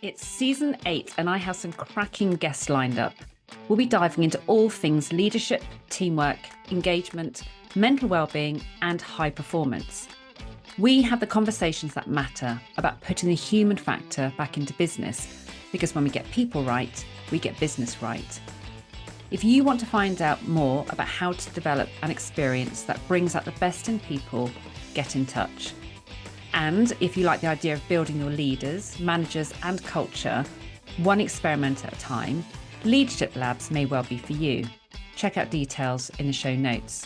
It's season 8 and I have some cracking guests lined up. We'll be diving into all things leadership, teamwork, engagement, mental well-being and high performance. We have the conversations that matter about putting the human factor back into business, because when we get people right, we get business right. If you want to find out more about how to develop an experience that brings out the best in people, get in touch. And if you like the idea of building your leaders, managers and culture, one experiment at a time, Leadership Labs may well be for you. Check out details in the show notes.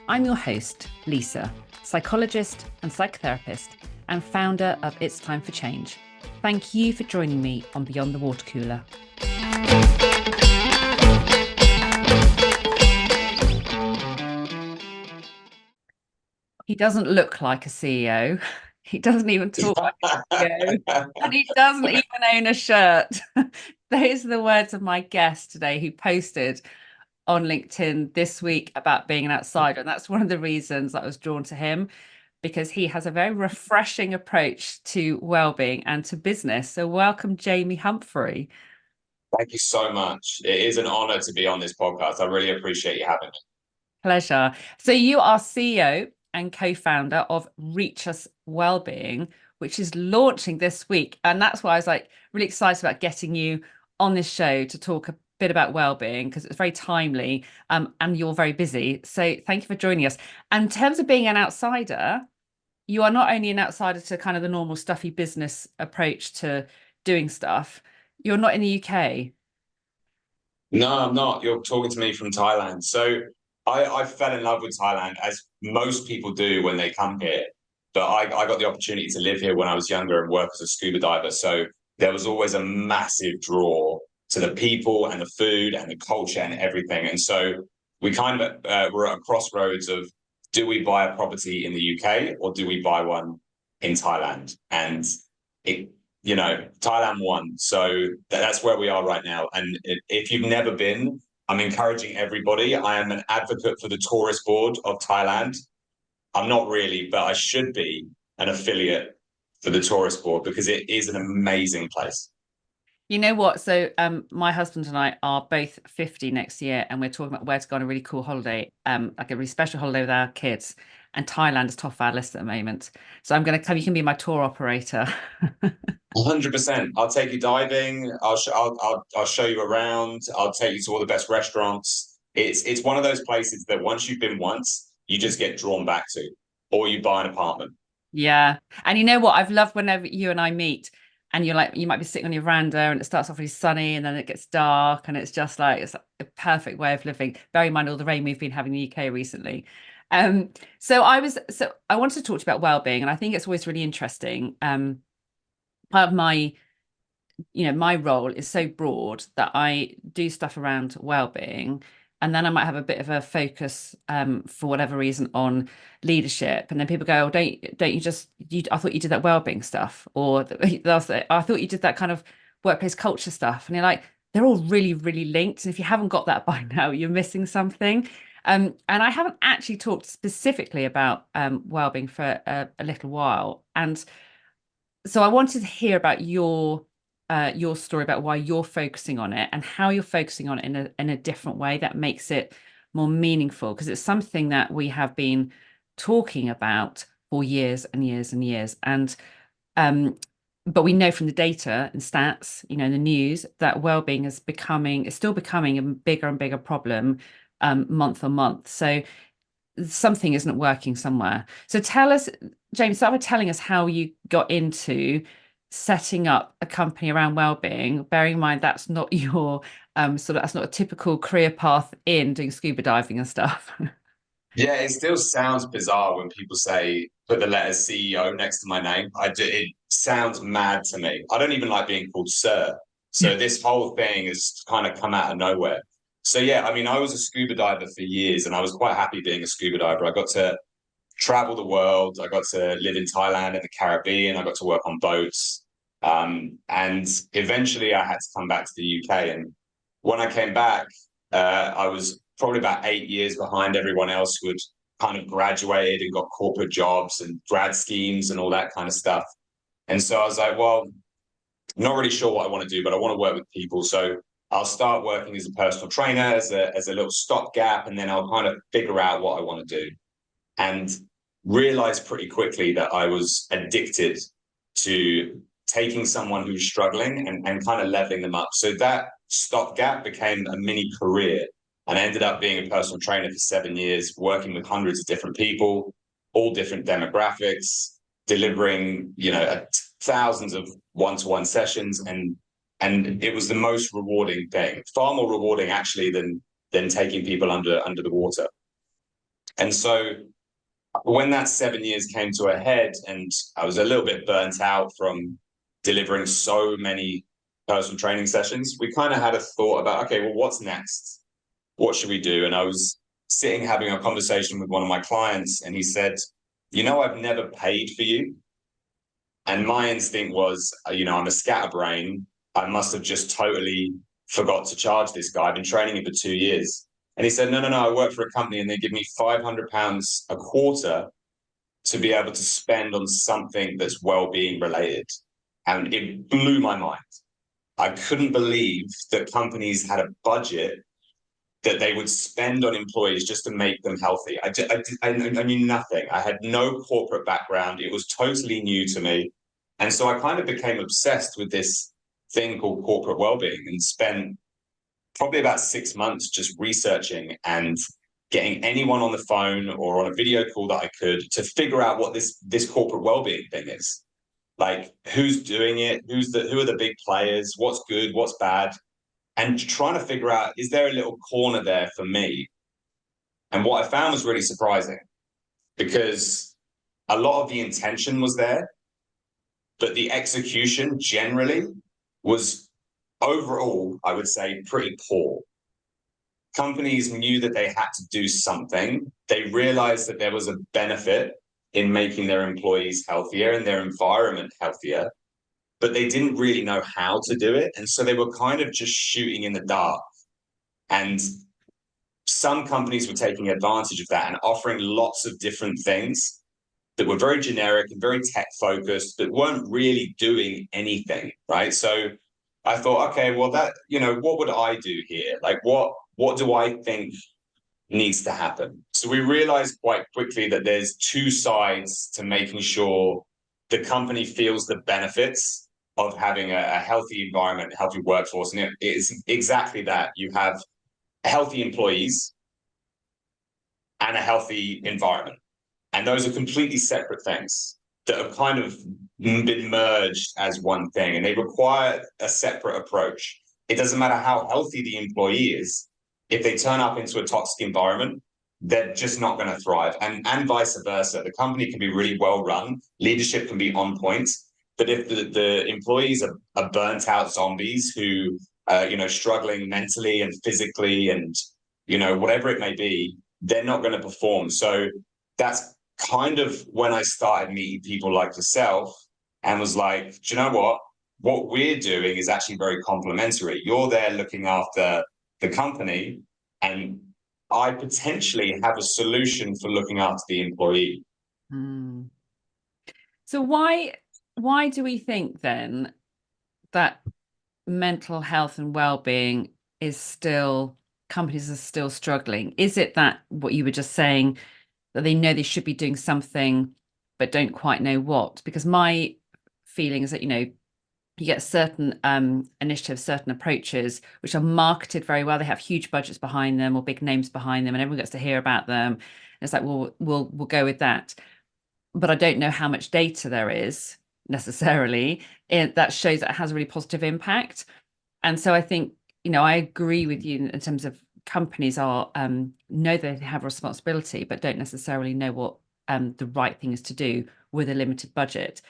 I'm your host, Lisa, psychologist and psychotherapist and founder of It's Time for Change. Thank you for joining me on Beyond the Water Cooler. He doesn't look like a CEO. He doesn't even talk like a CEO. And he doesn't even own a shirt. Those are the words of my guest today who posted on LinkedIn this week about being an outsider. And that's one of the reasons I was drawn to him, because he has a very refreshing approach to well-being and to business. So welcome, Jamie Humphrey. Thank you so much. It is an honor to be on this podcast. I really appreciate you having me. Pleasure. So you are CEO and co-founder of ReechUs Wellbeing, which is launching this week. And that's why I was really excited about getting you on this show to talk a bit about wellbeing, because it's very timely and you're very busy. So thank you for joining us. And in terms of being an outsider, you are not only an outsider to kind of the normal stuffy business approach to doing stuff, you're not in the UK. No, I'm not. You're talking to me from Thailand. So I fell in love with Thailand, as most people do when they come here. But I got the opportunity to live here when I was younger and work as a scuba diver. So there was always a massive draw to the people and the food and the culture and everything. And so we kind of were at a crossroads of, do we buy a property in the UK or do we buy one in Thailand? And Thailand won. So that's where we are right now. And if you've never been, I'm encouraging everybody. I am an advocate for the tourist board of Thailand. I'm not really, but I should be an affiliate for the tourist board because it is an amazing place. You know what? So my husband and I are both 50 next year, and we're talking about where to go on a really cool holiday, like a really special holiday with our kids. And Thailand is top of our list at the moment. So I'm going to come, you can be my tour operator. 100%. I'll take you diving. I'll show you around. I'll take you to all the best restaurants. It's one of those places that once you've been once, you just get drawn back to, or you buy an apartment. Yeah. And you know what? I've loved whenever you and I meet and you're like, you might be sitting on your veranda and it starts off really sunny and then it gets dark and it's just like, it's a perfect way of living. Bear in mind all the rain we've been having in the UK recently. So I wanted to talk to you about well-being, and I think it's always really interesting. Part of my role is so broad that I do stuff around well-being, and then I might have a bit of a focus for whatever reason on leadership, and then people go, oh, don't you just I thought you did that well-being stuff, or they'll say, I thought you did that kind of workplace culture stuff, and you're like, they're all really, really linked, and if you haven't got that by now, you're missing something. And I haven't actually talked specifically about well-being for a little while, and so I wanted to hear about your story about why you're focusing on it and how you're focusing on it in a different way that makes it more meaningful, because it's something that we have been talking about for years and years and years. And but we know from the data and stats, in the news, that well-being is still becoming a bigger and bigger problem month on month. So something isn't working somewhere. So tell us, James, start by telling us how you got into setting up a company around well-being, bearing in mind that's not your that's not a typical career path in doing scuba diving and stuff. Yeah, it still sounds bizarre when people say put the letter CEO next to my name. It sounds mad to me. I don't even like being called sir. So this whole thing has kind of come out of nowhere. So yeah, I mean, I was a scuba diver for years and I was quite happy being a scuba diver. I got to travel the world. I got to live in Thailand and the Caribbean. I got to work on boats. And eventually I had to come back to the UK. And when I came back, I was probably about 8 years behind everyone else who had kind of graduated and got corporate jobs and grad schemes and all that kind of stuff. And so I was like, well, I'm not really sure what I want to do, but I want to work with people. So I'll start working as a personal trainer as a little stopgap, and then I'll kind of figure out what I want to do. And realized pretty quickly that I was addicted to taking someone who's struggling and kind of leveling them up. So that stopgap became a mini career. And I ended up being a personal trainer for 7 years, working with hundreds of different people, all different demographics, delivering, thousands of one-to-one sessions. And it was the most rewarding thing, far more rewarding actually than taking people under the water. And so when that 7 years came to a head and I was a little bit burnt out from delivering so many personal training sessions, we kind of had a thought about, okay, well, what's next? What should we do? And I was sitting having a conversation with one of my clients, and he said, I've never paid for you. And my instinct was, I'm a scatterbrain. I must have just totally forgot to charge this guy. I've been training him for 2 years. And he said, no, I work for a company and they give me £500 a quarter to be able to spend on something that's well-being related. And it blew my mind. I couldn't believe that companies had a budget that they would spend on employees just to make them healthy. I knew nothing. I had no corporate background. It was totally new to me. And so I kind of became obsessed with this thing called corporate well-being and spent probably about 6 months just researching and getting anyone on the phone or on a video call that I could to figure out what this corporate well-being thing is. Like, who's doing it? Who are the big players? What's good? What's bad? And trying to figure out, is there a little corner there for me? And what I found was really surprising, because a lot of the intention was there, but the execution generally was overall, I would say, pretty poor. Companies knew that they had to do something. They realized that there was a benefit in making their employees healthier and their environment healthier, but they didn't really know how to do it. And so they were kind of just shooting in the dark. And some companies were taking advantage of that and offering lots of different things that were very generic and very tech focused, but weren't really doing anything, right? So I thought, okay, well, what would I do here? Like, what do I think needs to happen? So we realized quite quickly that there's two sides to making sure the company feels the benefits of having a healthy environment, a healthy workforce. And it is exactly that. You have healthy employees and a healthy environment. And those are completely separate things that have kind of been merged as one thing, and they require a separate approach. It doesn't matter how healthy the employee is. If they turn up into a toxic environment, they're just not going to thrive. And vice versa. The company can be really well run. Leadership can be on point. But if the employees are burnt out zombies who struggling mentally and physically and, whatever it may be, they're not going to perform. So that's kind of when I started meeting people like yourself and was like, do you know what? What we're doing is actually very complementary. You're there looking after the company, and I potentially have a solution for looking after the employee. Mm. So why do we think then that mental health and well-being is still, companies are still struggling? Is it that what you were just saying, that they know they should be doing something but don't quite know what? Because my feeling is that, you get certain initiatives, certain approaches which are marketed very well. They have huge budgets behind them or big names behind them, and everyone gets to hear about them. And it's like, well, we'll go with that. But I don't know how much data there is necessarily that shows that it has a really positive impact. And so I think, I agree with you in terms of companies are know they have a responsibility, but don't necessarily know what the right thing is to do with a limited budget.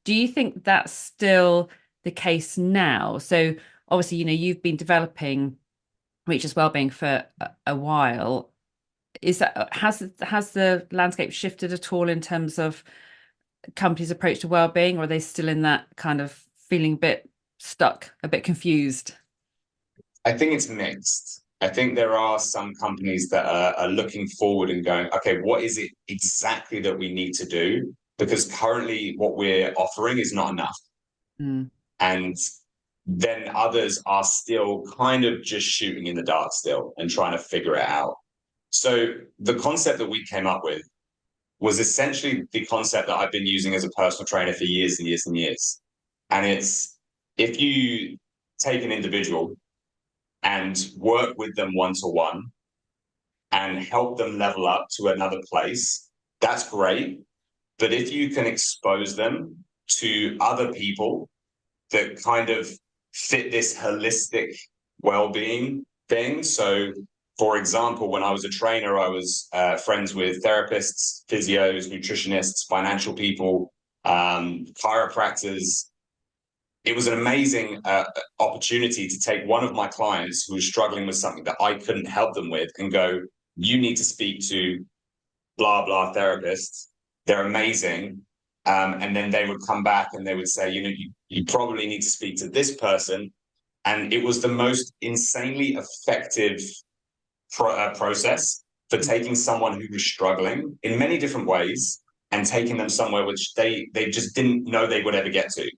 Do you think that's still the case now? So obviously, you've been developing ReechUs Wellbeing for a while. Is that has the landscape shifted at all in terms of companies' approach to wellbeing, or are they still in that kind of feeling a bit stuck, a bit confused? I think it's mixed. I think there are some companies that are looking forward and going, okay, what is it exactly that we need to do? Because currently what we're offering is not enough. Mm. And then others are still kind of just shooting in the dark still and trying to figure it out. So the concept that we came up with was essentially the concept that I've been using as a personal trainer for years and years and years. And it's, if you take an individual and work with them one-to-one and help them level up to another place, that's great. But if you can expose them to other people that kind of fit this holistic well-being thing. So, for example, when I was a trainer, I was friends with therapists, physios, nutritionists, financial people, chiropractors. It was an amazing opportunity to take one of my clients who was struggling with something that I couldn't help them with and go, you need to speak to blah, blah therapists. They're amazing. And then they would come back and they would say, you probably need to speak to this person. And it was the most insanely effective process for taking someone who was struggling in many different ways and taking them somewhere which they just didn't know they would ever get to.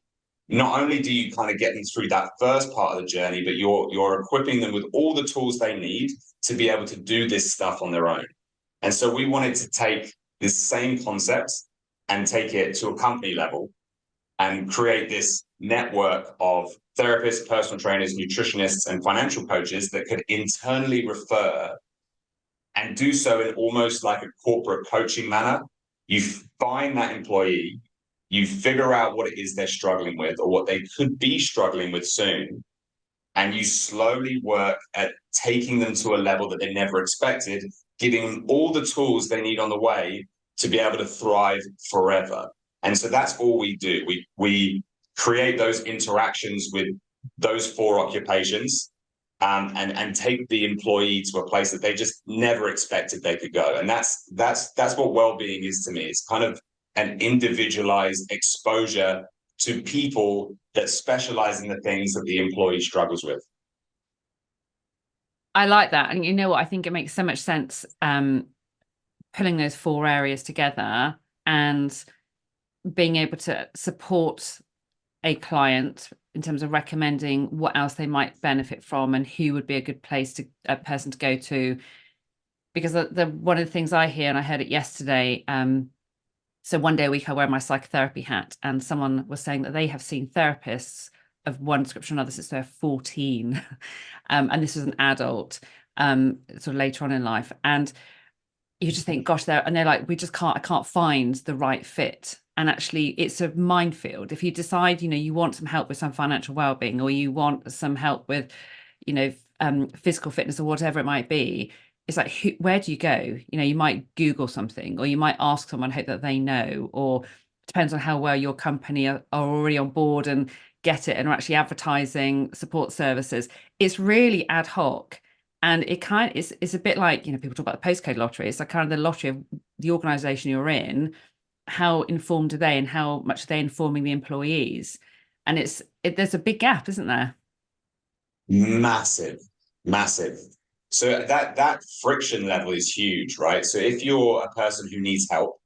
Not only do you kind of get them through that first part of the journey, but you're equipping them with all the tools they need to be able to do this stuff on their own. And so we wanted to take this same concept and take it to a company level and create this network of therapists, personal trainers, nutritionists, and financial coaches that could internally refer and do so in almost like a corporate coaching manner. You find that employee, you figure out what it is they're struggling with or what they could be struggling with soon, and you slowly work at taking them to a level that they never expected, giving them all the tools they need on the way to be able to thrive forever. And so that's all we do. We create those interactions with those 4 occupations and take the employee to a place that they just never expected they could go. And that's what well-being is to me. It's kind of an individualized exposure to people that specialize in the things that the employee struggles with. I like that. And you know what? I think it makes so much sense pulling those 4 areas together and being able to support a client in terms of recommending what else they might benefit from and who would be a good person to go to. Because one of the things I hear, and I heard it yesterday, so one day a week I wear my psychotherapy hat, and someone was saying that they have seen therapists of one description or another since they're 14. And this was an adult, sort of later on in life. And you just think, gosh, they're like, I can't find the right fit. And actually it's a minefield. If you decide, you want some help with some financial well-being, or you want some help with, physical fitness or whatever it might be, it's like, where do you go? You might Google something, or you might ask someone, hope that they know, or depends on how well your company are already on board and get it and are actually advertising support services. It's really ad hoc. And it kind of it's a bit like, people talk about the postcode lottery. It's like kind of the lottery of the organization you're in. How informed are they, and how much are they informing the employees? And there's a big gap, isn't there? Massive. So that friction level is huge, right? So if you're a person who needs help,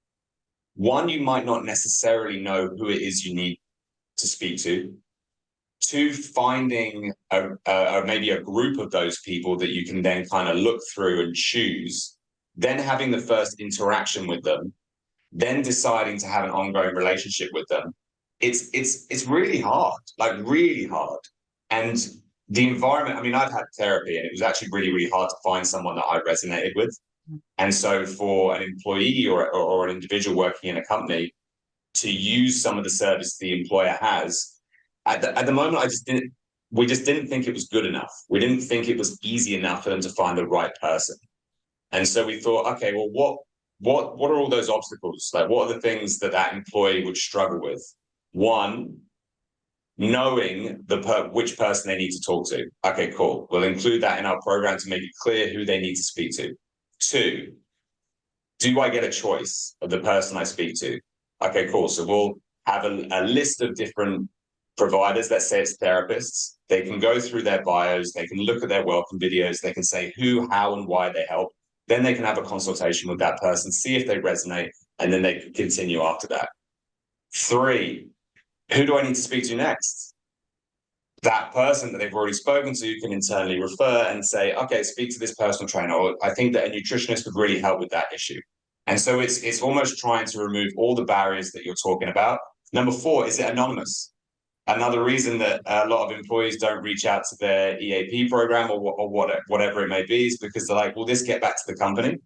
one, you might not necessarily know who it is you need to speak to. 2, finding maybe a group of those people that you can then kind of look through and choose, then having the first interaction with them, then deciding to have an ongoing relationship with them. It's really hard, like really hard. And the environment, I mean, I've had therapy and it was actually really, really hard to find someone that I resonated with. And so for an employee or an individual working in a company to use some of the service the employer has, at the moment, we just didn't think it was good enough. We didn't think it was easy enough for them to find the right person. And so we thought, okay, well, what are all those obstacles? Like, what are the things that employee would struggle with? One, knowing which person they need to talk to. Okay, cool. We'll include that in our program to make it clear who they need to speak to. 2, do I get a choice of the person I speak to? Okay, cool. So we'll have a list of different providers, let's say it's therapists, they can go through their bios, they can look at their welcome videos, they can say who, how, and why they help. Then they can have a consultation with that person, see if they resonate, and then they can continue after that. 3, who do I need to speak to next? That person that they've already spoken to can internally refer and say, okay, speak to this personal trainer, or I think that a nutritionist would really help with that issue. And so it's almost trying to remove all the barriers that you're talking about. Number 4, is it anonymous? Another reason that a lot of employees don't reach out to their EAP program or whatever it may be is because they're like, will this get back to the company?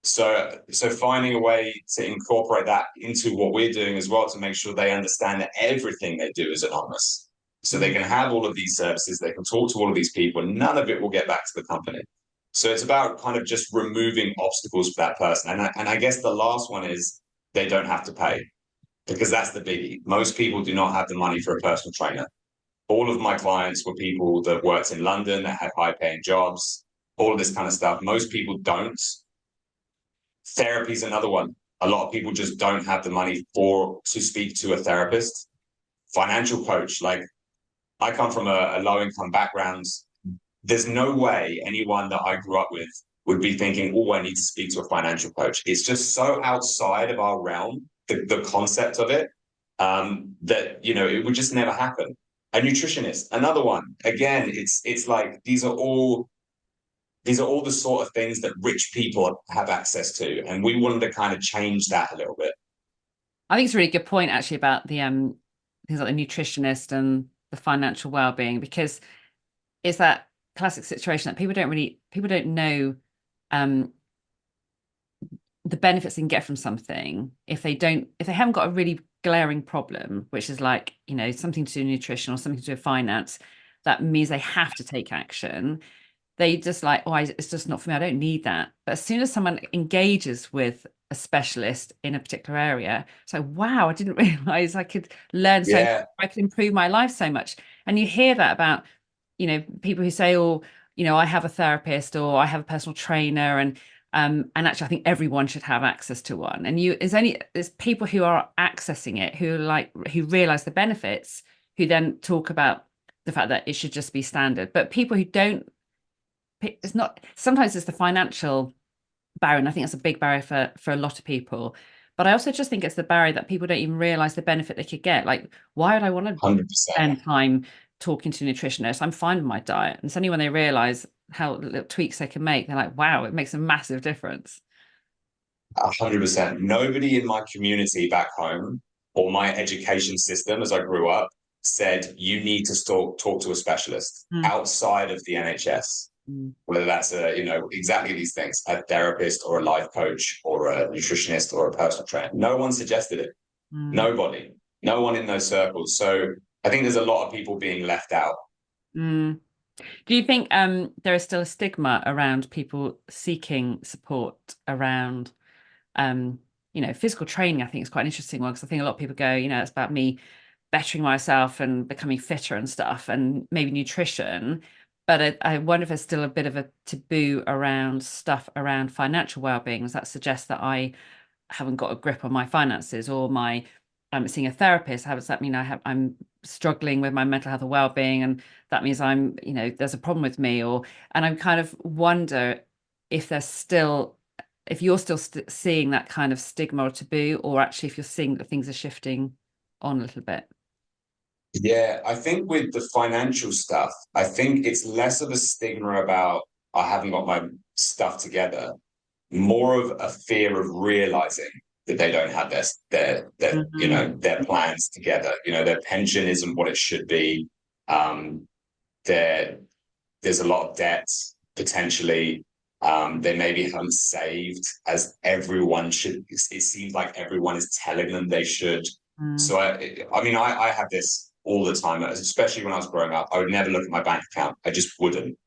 So finding a way to incorporate that into what we're doing as well to make sure they understand that everything they do is anonymous. So they can have all of these services, they can talk to all of these people, and none of it will get back to the company. So it's about kind of just removing obstacles for that person. And I guess the last one is they don't have to pay, because that's the biggie. Most people do not have the money for a personal trainer. All of my clients were people that worked in London, that had high paying jobs, all of this kind of stuff. Most people don't. Therapy is another one. A lot of people just don't have the money to speak to a therapist. Financial coach, like I come from a low income background. There's no way anyone that I grew up with would be thinking, oh, I need to speak to a financial coach. It's just so outside of our realm, the concept of it, that, it would just never happen. A nutritionist, another one. Again, it's like these are all the sort of things that rich people have access to. And we wanted to kind of change that a little bit. I think it's a really good point actually about the things like the nutritionist and the financial well-being, because it's that classic situation that people don't know the benefits they can get from something if they haven't got a really glaring problem, which is like, something to do with nutrition or something to do with finance, that means they have to take action. They just like, oh, it's just not for me, I don't need that. But as soon as someone engages with a specialist in a particular area, it's like, wow, I didn't realize I could learn so much, I could improve my life so much. And you hear that about, people who say, oh, I have a therapist or I have a personal trainer, and actually I think everyone should have access to one. And there's people who are accessing it who realize the benefits, who then talk about the fact that it should just be standard. But people who don't, it's not, sometimes it's the financial barrier, and I think that's a big barrier for a lot of people. But I also just think it's the barrier that people don't even realize the benefit they could get. Like, why would I want to 100%. spend time talking to a nutritionist? I'm fine with my diet. And suddenly when they realize how little tweaks they can make, they're like, wow, it makes a massive difference. 100%. Nobody in my community back home or my education system as I grew up said you need to talk to a specialist outside of the NHS. Whether that's exactly these things, a therapist or a life coach or a nutritionist or a personal trainer. No one suggested it. Nobody. No one in those circles. So I think there's a lot of people being left out. Do you think there is still a stigma around people seeking support around physical training? I think is quite an interesting one, because I think a lot of people go, it's about me bettering myself and becoming fitter and stuff, and maybe nutrition. But I wonder if there's still a bit of a taboo around stuff around financial well-being. Does that suggest that I haven't got a grip on my finances, or I'm seeing a therapist? How does that mean I'm struggling with my mental health or well-being, and that means there's a problem with me? And I kind of wonder if you're still seeing that kind of stigma or taboo, or actually if you're seeing that things are shifting on a little bit. Yeah, I think with the financial stuff, I think it's less of a stigma about I haven't got my stuff together, more of a fear of realizing that they don't have their plans together. Their pension isn't what it should be. There's a lot of debt potentially. They maybe haven't saved as everyone should. It seems like everyone is telling them they should. So I have this all the time, especially when I was growing up. I would never look at my bank account. I just wouldn't.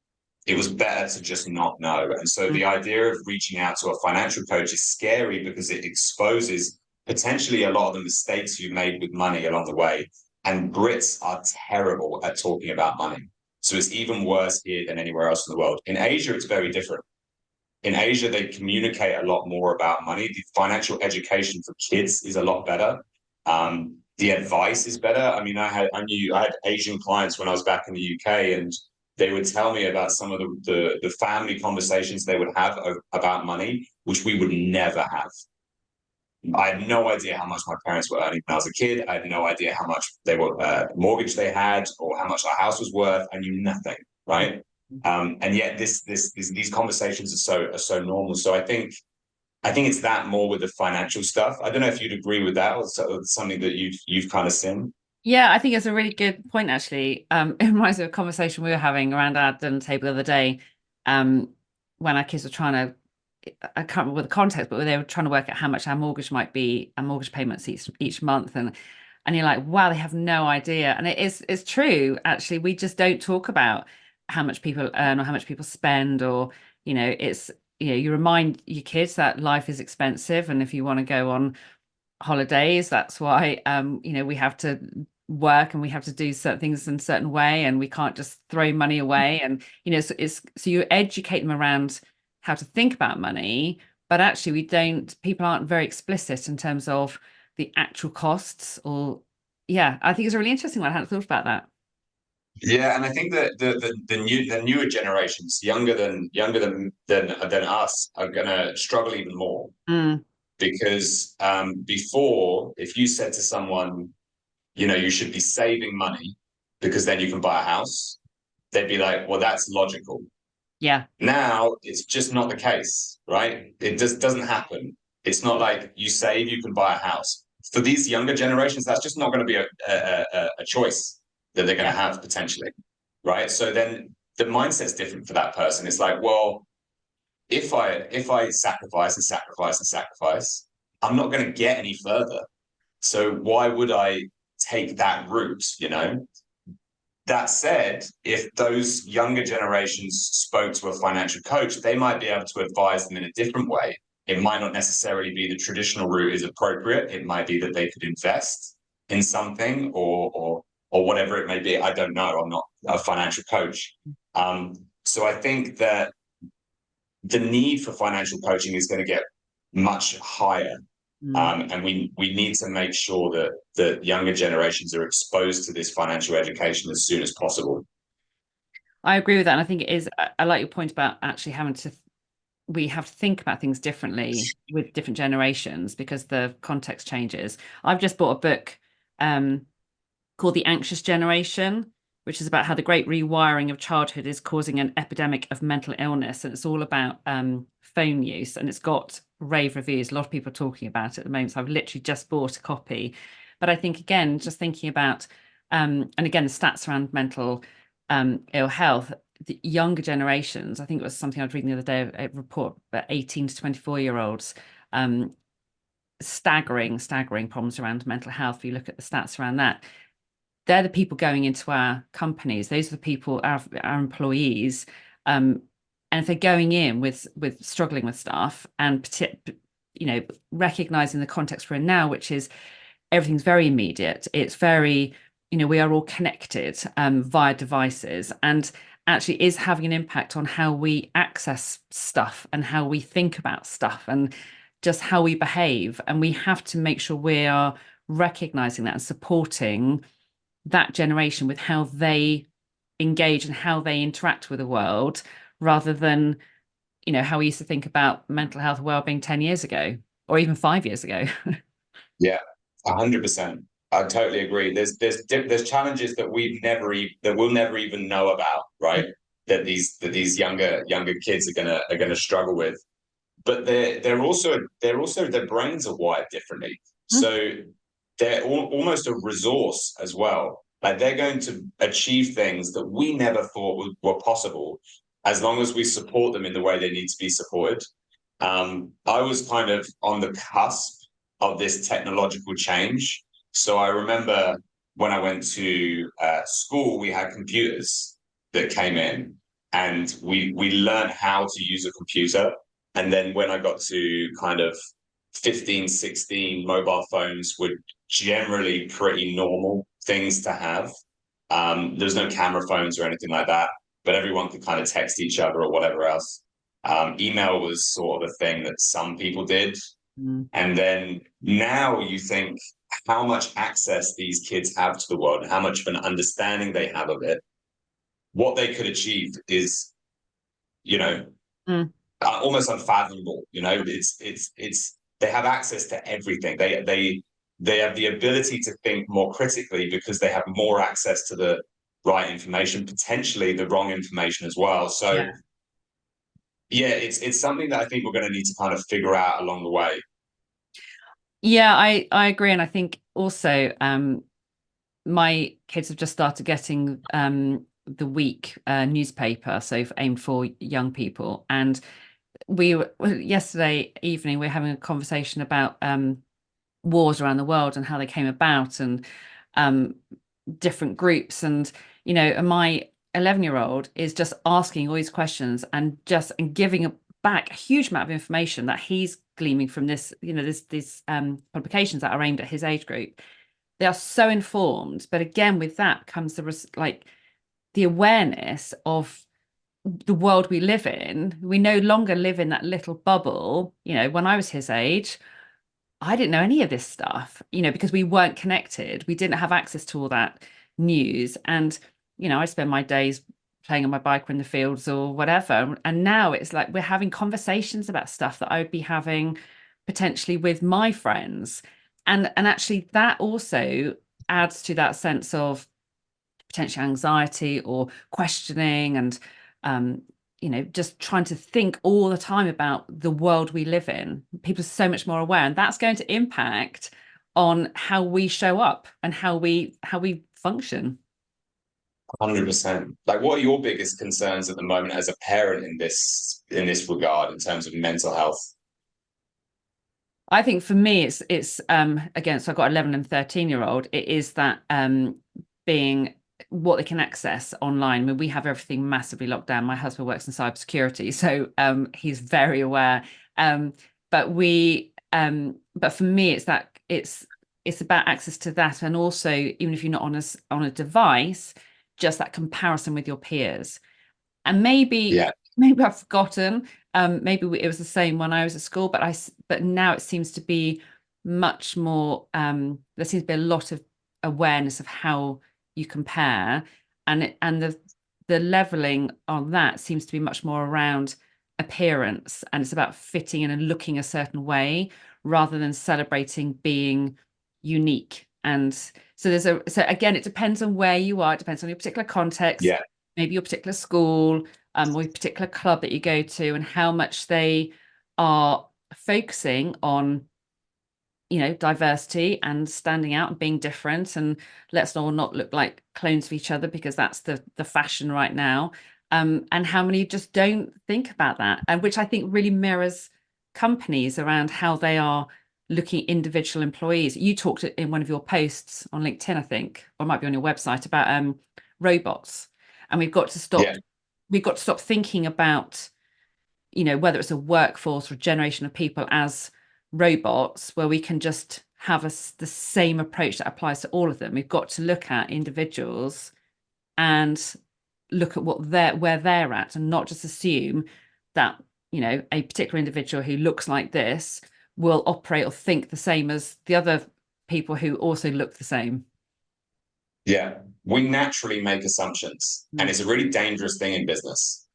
It was better to just not know. And so the idea of reaching out to a financial coach is scary because it exposes potentially a lot of the mistakes you made with money along the way. And Brits are terrible at talking about money. So it's even worse here than anywhere else in the world. In Asia, it's very different. In Asia, they communicate a lot more about money. The financial education for kids is a lot better. the advice is better. I mean, I had Asian clients when I was back in the UK, and they would tell me about some of the family conversations they would have about money, which we would never have. I had no idea how much my parents were earning when I was a kid. I had no idea how much they were mortgage they had or how much our house was worth. I knew nothing, right? And yet these conversations are so normal. So I think it's that more with the financial stuff. I don't know if you'd agree with that, or something that you've kind of seen. Yeah, I think it's a really good point, actually. It reminds me of a conversation we were having around our dinner table the other day, um, when our kids were trying to, I can't remember the context, but they were trying to work out how much our mortgage might be, our mortgage payments each month, and you're like, wow, they have no idea. And it's true, actually. We just don't talk about how much people earn or how much people spend, or it's you remind your kids that life is expensive, and if you want to go on holidays, that's why we have to work and we have to do certain things in a certain way, and we can't just throw money away. And so you educate them around how to think about money, but actually people aren't very explicit in terms of the actual costs. Or yeah, I think it's a really interesting one. I hadn't thought about that. Yeah, and I think that the newer generations, younger than us, are gonna struggle even more Mm, because before, if you said to someone, you should be saving money because then you can buy a house, they'd be like, well, that's logical. yeah, Now it's just not the case, right? It just doesn't happen. It's not like you save, you can buy a house. For these younger generations, that's just not going to be a choice that they're going to yeah, have potentially, right? So then the mindset's different for that person. It's like, well, if I sacrifice and sacrifice and sacrifice, I'm not going to get any further. So why would I take that route? That said, if those younger generations spoke to a financial coach, they might be able to advise them in a different way. It might not necessarily be the traditional route is appropriate. It might be that they could invest in something or whatever it may be. I don't know. I'm not a financial coach. So I think that the need for financial coaching is going to get much higher. mm. And we need to make sure that the younger generations are exposed to this financial education as soon as possible. I agree with that. And I think it is, I like your point about actually we have to think about things differently with different generations because the context changes. I've just bought a book um, called The Anxious Generation, which is about how the great rewiring of childhood is causing an epidemic of mental illness. And it's all about phone use, and it's got rave reviews. A lot of people are talking about it at the moment. So I've literally just bought a copy. But I think, again, just thinking about, and again, the stats around mental ill health, the younger generations, I think it was something I was reading the other day, a report about 18 to 24-year-olds, um, staggering problems around mental health. If you look at the stats around that, they're the people going into our companies. Those are the people, our employees. And if they're going in with struggling with stuff, and recognizing the context we're in now, which is everything's very immediate. It's very, we are all connected via devices, and actually is having an impact on how we access stuff and how we think about stuff and just how we behave. And we have to make sure we are recognizing that and supporting that generation with how they engage and how they interact with the world, rather than, how we used to think about mental health and well-being 10 years ago or even 5 years ago. Yeah, 100%. I totally agree. There's challenges that we'll never even know about, right? That these younger kids are gonna struggle with. But they're also their brains are wired differently. So they're almost a resource as well. Like they're going to achieve things that we never thought were possible as long as we support them in the way they need to be supported. I was kind of on the cusp of this technological change. So I remember when I went to school, we had computers that came in, and we learned how to use a computer. And then when I got to kind of 15, 16, mobile phones were generally pretty normal things to have. There was no camera phones or anything like that, but everyone could kind of text each other or whatever else. Email was sort of a thing that some people did. Mm. And then now you think how much access these kids have to the world and how much of an understanding they have of it, what they could achieve is, almost unfathomable. It's they have access to everything. They have the ability to think more critically because they have more access to the right information, potentially the wrong information as well. So yeah, it's something that I think we're going to need to kind of figure out along the way. Yeah, I agree. And I think also my kids have just started getting the week newspaper, so aimed for young people. And yesterday evening, we were having a conversation about wars around the world and how they came about, and um, different groups. And, and my 11-year-old is just asking all these questions and giving back a huge amount of information that he's gleaming from this, these publications that are aimed at his age group. They are so informed, but again, with that comes the awareness of the world we live in. We no longer live in that little bubble. When I was his age, I didn't know any of this stuff, because we weren't connected. We didn't have access to all that news. And, I spend my days playing on my bike or in the fields or whatever. And now it's like we're having conversations about stuff that I would be having potentially with my friends. And actually that also adds to that sense of potential anxiety or questioning, and just trying to think all the time about the world we live in. People are so much more aware, and that's going to impact on how we show up and how we function. 100%. Like, what are your biggest concerns at the moment as a parent in this regard in terms of mental health? I think for me, it's again, so I've got 11 and 13-year-old. It is that being what they can access online. I mean, we have everything massively locked down. My husband works in cybersecurity, so he's very aware. But for me, it's about access to that, and also, even if you're not on a device, just that comparison with your peers. And maybe I've forgotten. Maybe it was the same when I was at school, but now it seems to be much more. There seems to be a lot of awareness of how you compare, and the leveling on that seems to be much more around appearance, and it's about fitting in and looking a certain way rather than celebrating being unique. And so again, it depends on where you are. It depends on your particular context, maybe your particular school, or your particular club that you go to, and how much they are focusing on, diversity and standing out and being different, and let's all not look like clones of each other because that's the fashion right now. And how many just don't think about that, and which I think really mirrors companies around how they are looking at individual employees. You talked in one of your posts on LinkedIn, I think, or it might be on your website, about robots, and we've got to stop thinking about, whether it's a workforce or a generation of people as robots, where we can just have the same approach that applies to all of them. We've got to look at individuals and look at where they're at, and not just assume that, a particular individual who looks like this will operate or think the same as the other people who also look the same. Yeah, we naturally make assumptions, and it's a really dangerous thing in business,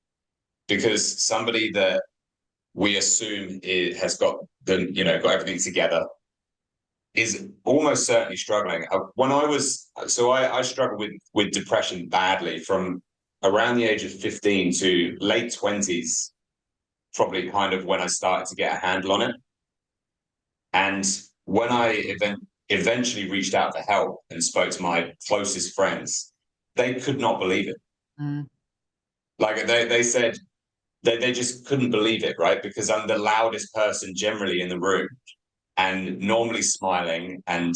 because somebody that we assume has got got everything together is almost certainly struggling. I struggled with depression badly from around the age of 15 to late 20s, probably kind of when I started to get a handle on it. And when I eventually reached out for help and spoke to my closest friends, they could not believe it. Like, they said they just couldn't believe it, right? Because I'm the loudest person generally in the room, and normally smiling, and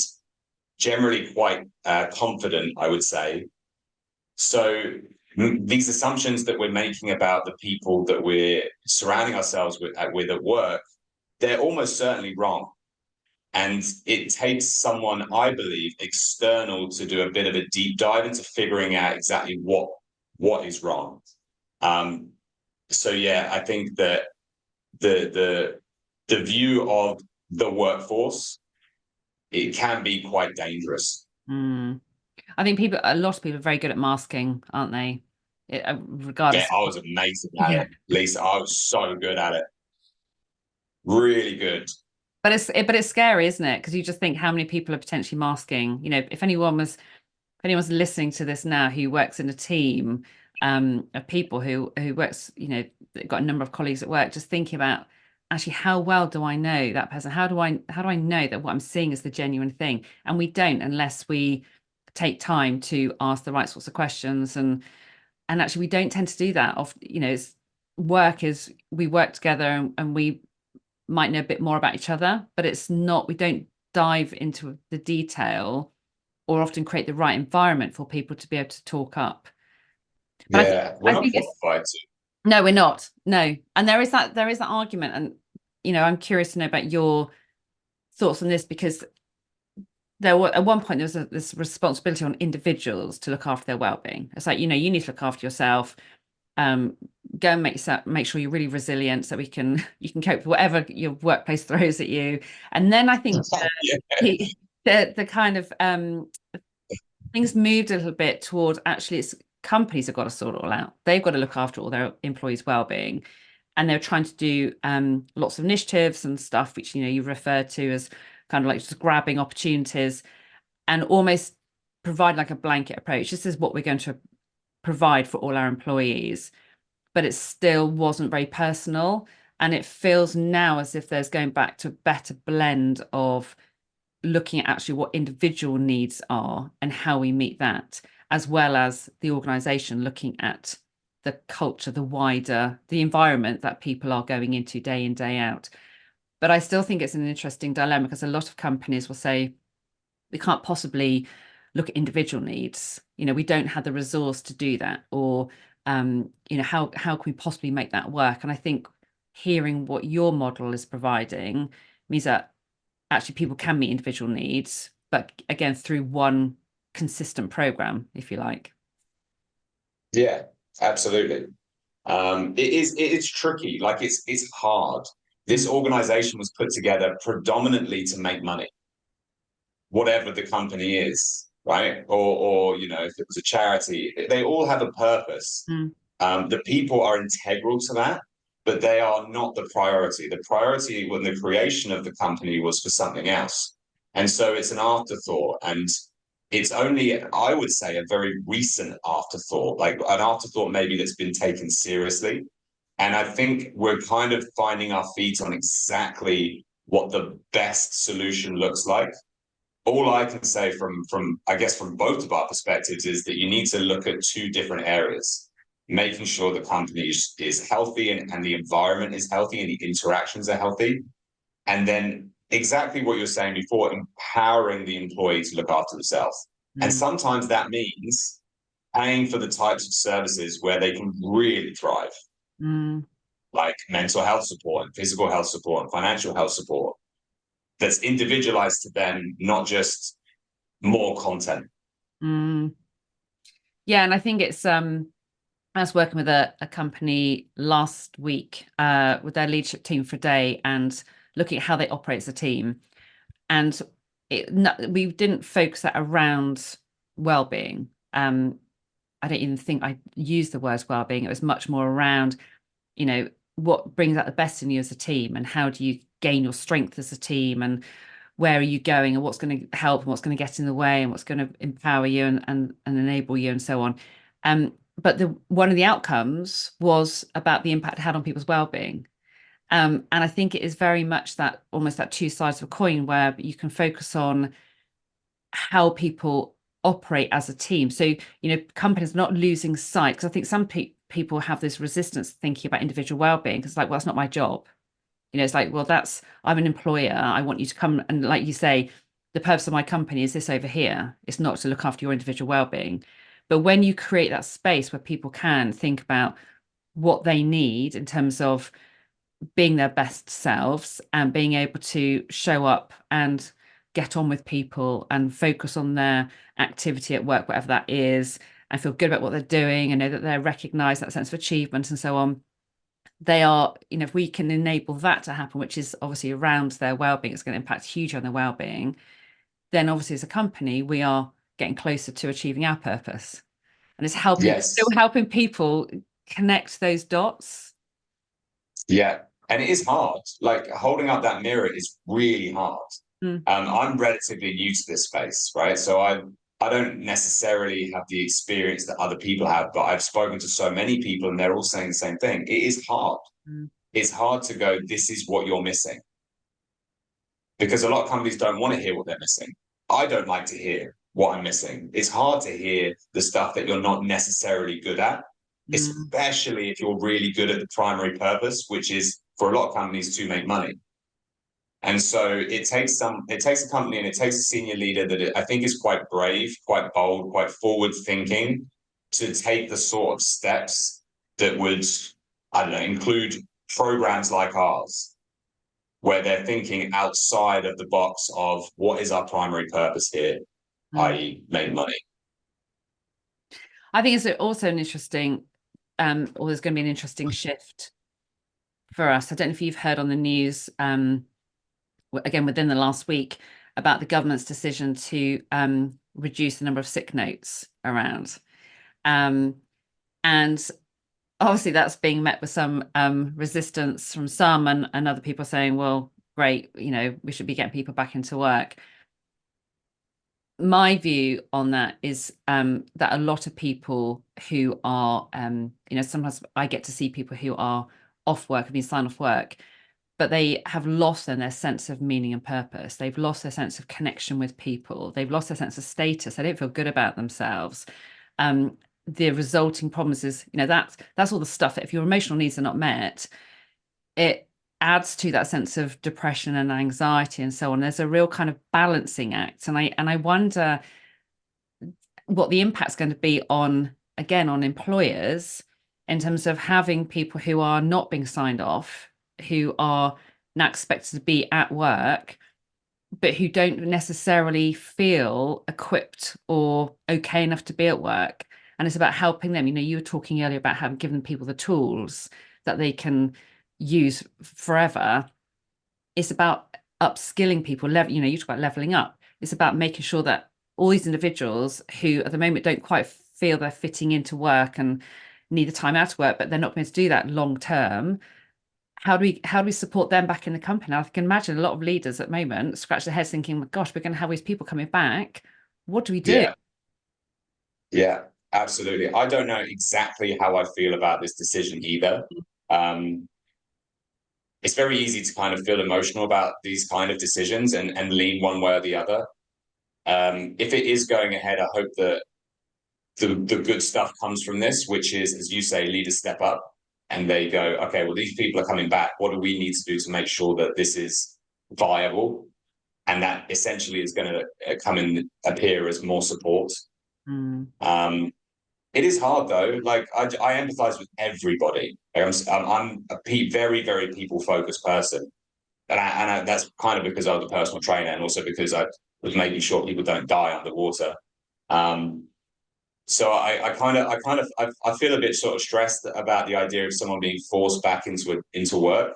generally quite confident, I would say. So these assumptions that we're making about the people that we're surrounding ourselves with at work, they're almost certainly wrong. And it takes someone, I believe, external to do a bit of a deep dive into figuring out exactly what is wrong. So yeah, I think that the view of the workforce it can be quite dangerous. Mm. I think a lot of people are very good at masking, aren't they? Yeah, Regardless. I was amazing at Yeah. it, Lisa. I was so good at it, really good. But it's scary, isn't it? Because you just think how many people are potentially masking. If anyone's listening to this now who works in a team of people who works, they've got a number of colleagues at work, just thinking about actually how well do I know that person? How do I know that what I'm seeing is the genuine thing? And we don't unless we take time to ask the right sorts of questions and actually we don't tend to do that. We work together and we might know a bit more about each other, but it's not, we don't dive into the detail or often create the right environment for people to be able to talk up. But Yeah, we're I not think it's qualified to. no, we're not. No. And there is that argument. And I'm curious to know about your thoughts on this because at one point there was this responsibility on individuals to look after their well-being. It's like, you need to look after yourself. Um, Go and make sure you're really resilient so you can cope with whatever your workplace throws at you. And then I think Yeah, the kind of things moved a little bit toward actually it's companies have got to sort it all out. They've got to look after all their employees' well-being. And they're trying to do lots of initiatives and stuff, which you refer to as kind of like just grabbing opportunities and almost provide like a blanket approach. This is what we're going to provide for all our employees, but it still wasn't very personal. And it feels now as if there's going back to a better blend of looking at actually what individual needs are and how we meet that, as well as the organization looking at the culture, the environment that people are going into day in, day out. But I still think it's an interesting dilemma because a lot of companies will say, we can't possibly look at individual needs. We don't have the resource to do that, or how can we possibly make that work? And I think hearing what your model is providing means that actually people can meet individual needs, but again, through one consistent program, if you like. yeah, absolutely. It's tricky. Like it's hard. This Mm, organization was put together predominantly to make money, whatever the company is, right? Or if it was a charity, they all have a purpose. mm, The people are integral to that, but they are not the priority. The priority when the creation of the company was for something else. And so it's an afterthought. And it's only, I would say, a very recent afterthought, like an afterthought maybe that's been taken seriously. And I think we're kind of finding our feet on exactly what the best solution looks like. All I can say from I guess from both of our perspectives is that you need to look at two different areas, making sure the company is healthy and the environment is healthy and the interactions are healthy. And then exactly what you're saying before, empowering the employee to look after themselves. And mm, sometimes that means paying for the types of services where they can really thrive, mm, like mental health support and physical health support and financial health support that's individualized to them, not just more content. mm. Yeah, and I think I was working with a company last week with their leadership team for a day and looking at how they operate as a team. And we didn't focus that around well-being. I don't even think I used the words well-being. It was much more around, what brings out the best in you as a team and how do you gain your strength as a team and where are you going and what's going to help and what's going to get in the way and what's going to empower you and enable you and so on. But one of the outcomes was about the impact it had on people's well-being. And I think it is very much that almost that two sides of a coin where you can focus on how people operate as a team. So, companies not losing sight, because I think some people have this resistance thinking about individual well-being because it's like, well, it's not my job. It's like, well, I'm an employer. I want you to come and, like you say, the purpose of my company is this over here. It's not to look after your individual well-being. But when you create that space where people can think about what they need in terms of being their best selves and being able to show up and get on with people and focus on their activity at work, whatever that is, and feel good about what they're doing and know that they're recognized, that sense of achievement and so on. They are, if we can enable that to happen, which is obviously around their well-being, it's going to impact hugely on their well-being. then obviously as a company, we are getting closer to achieving our purpose. And it's still Yes. helping people connect those dots. Yeah. And it is hard. Like holding up that mirror is really hard. Mm, I'm relatively new to this space, right? So I don't necessarily have the experience that other people have, but I've spoken to so many people and they're all saying the same thing. It is hard. mm, It's hard to go, this is what you're missing. Because a lot of companies don't want to hear what they're missing. I don't like to hear what I'm missing. It's hard to hear the stuff that you're not necessarily good at, mm, especially if you're really good at the primary purpose, which is for a lot of companies to make money. And so it takes a company and it takes a senior leader that I think is quite brave, quite bold, quite forward thinking to take the sort of steps that would, I don't know, include programs like ours, where they're thinking outside of the box of what is our primary purpose here, mm. i.e. make money. I think it's also an interesting, or there's going to be an interesting shift for us. I don't know if you've heard on the news, again within the last week, about the government's decision to reduce the number of sick notes around. Um, and obviously that's being met with some resistance from some, and other people saying, well, great, we should be getting people back into work. My view on that is that a lot of people who are, sometimes I get to see people who are off work, have been signed off work, but they have lost then their sense of meaning and purpose. They've lost their sense of connection with people. They've lost their sense of status. They don't feel good about themselves. The resulting problems is, that's all the stuff that if your emotional needs are not met, it adds to that sense of depression and anxiety and so on. There's a real kind of balancing act. And I wonder what the impact's going to be on, again, on employers in terms of having people who are not being signed off, who are now expected to be at work, but who don't necessarily feel equipped or okay enough to be at work. And it's about helping them. You were talking earlier about having given people the tools that they can use forever. It's about upskilling people. You talk about leveling up. It's about making sure that all these individuals who at the moment don't quite feel they're fitting into work and need the time out of work, but they're not going to do that long term. How do we support them back in the company? I can imagine a lot of leaders at the moment scratch their heads thinking, gosh, we're going to have these people coming back. What do we do? Yeah, yeah, absolutely. I don't know exactly how I feel about this decision either. Um, it's very easy to kind of feel emotional about these kind of decisions and lean one way or the other. If it is going ahead, I hope that the good stuff comes from this, which is, as you say, leaders step up and they go, okay, well, these people are coming back. What do we need to do to make sure that this is viable? And that essentially is going to come and appear as more support. Mm, Um, it is hard though. Like I empathize with everybody. I'm a very, very people focused person. That's kind of because I was a personal trainer and also because I was making sure people don't die underwater. Um, so I feel a bit sort of stressed about the idea of someone being forced back into work.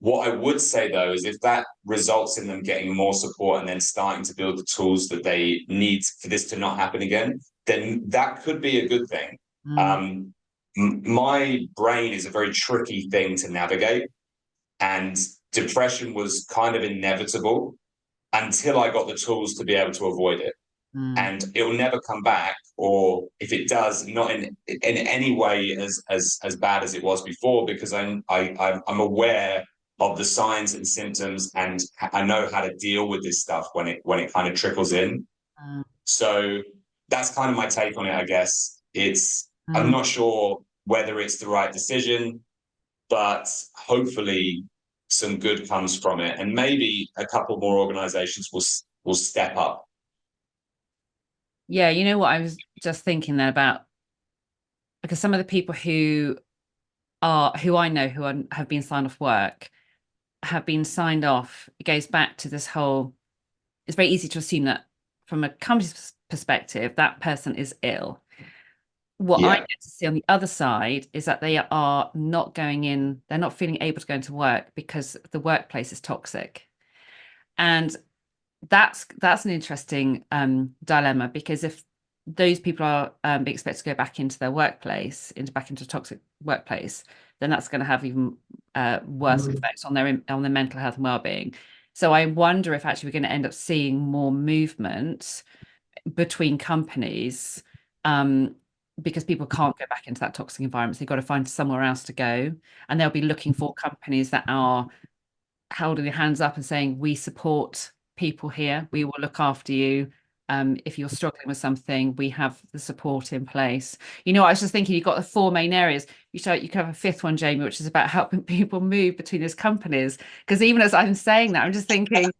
What I would say though is if that results in them getting more support and then starting to build the tools that they need for this to not happen again, then that could be a good thing. mm, Um, my brain is a very tricky thing to navigate, and depression was kind of inevitable until I got the tools to be able to avoid it. mm, And it will never come back, or if it does, not in any way as bad as it was before, because I'm aware of the signs and symptoms, and I know how to deal with this stuff when it kind of trickles in. mm, So that's kind of my take on it, I guess. I'm mm. not sure whether it's the right decision, but hopefully some good comes from it, and maybe a couple more organizations will step up. Yeah, you know what I was just thinking there about, because some of the people who I know have been signed off work have been signed off. It goes back to this whole, it's very easy to assume that from a company's perspective, that person is ill. What I Yeah. get to see on the other side is that they are not going in, they're not feeling able to go into work because the workplace is toxic. And that's an interesting dilemma, because if those people are being expected to go back into their workplace, back into a toxic workplace, then that's going to have even worse effects on their mental health and well-being. So I wonder if actually we're going to end up seeing more movement between companies, um, because people can't go back into that toxic environment. So they've got to find somewhere else to go, and they'll be looking for companies that are holding their hands up and saying, we support people here, we will look after you. If you're struggling with something, we have the support in place. I was just thinking, you've got the four main areas. You could have a fifth one, Jamie, which is about helping people move between those companies. Because even as I'm saying that, I'm just thinking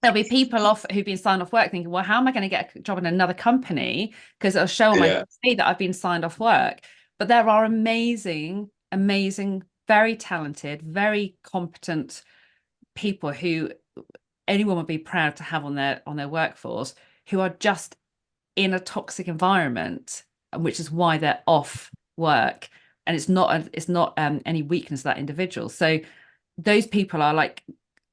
there'll be people off who've been signed off work thinking, well, how am I going to get a job in another company? Because it'll show on my Yeah. CV that I've been signed off work. But there are amazing, amazing, very talented, very competent people who anyone would be proud to have on their workforce, who are just in a toxic environment, which is why they're off work. And it's not any weakness of that individual. So those people are like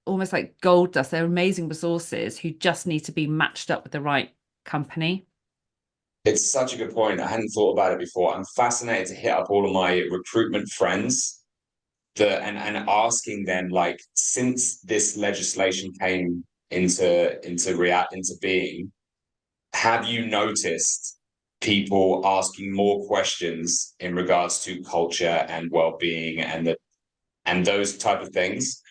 almost like gold dust. They're amazing resources who just need to be matched up with the right company. It's such a good point. I hadn't thought about it before. I'm fascinated to hit up all of my recruitment friends and asking them, like, since this legislation came into being, have you noticed people asking more questions in regards to culture and well-being and those type of things?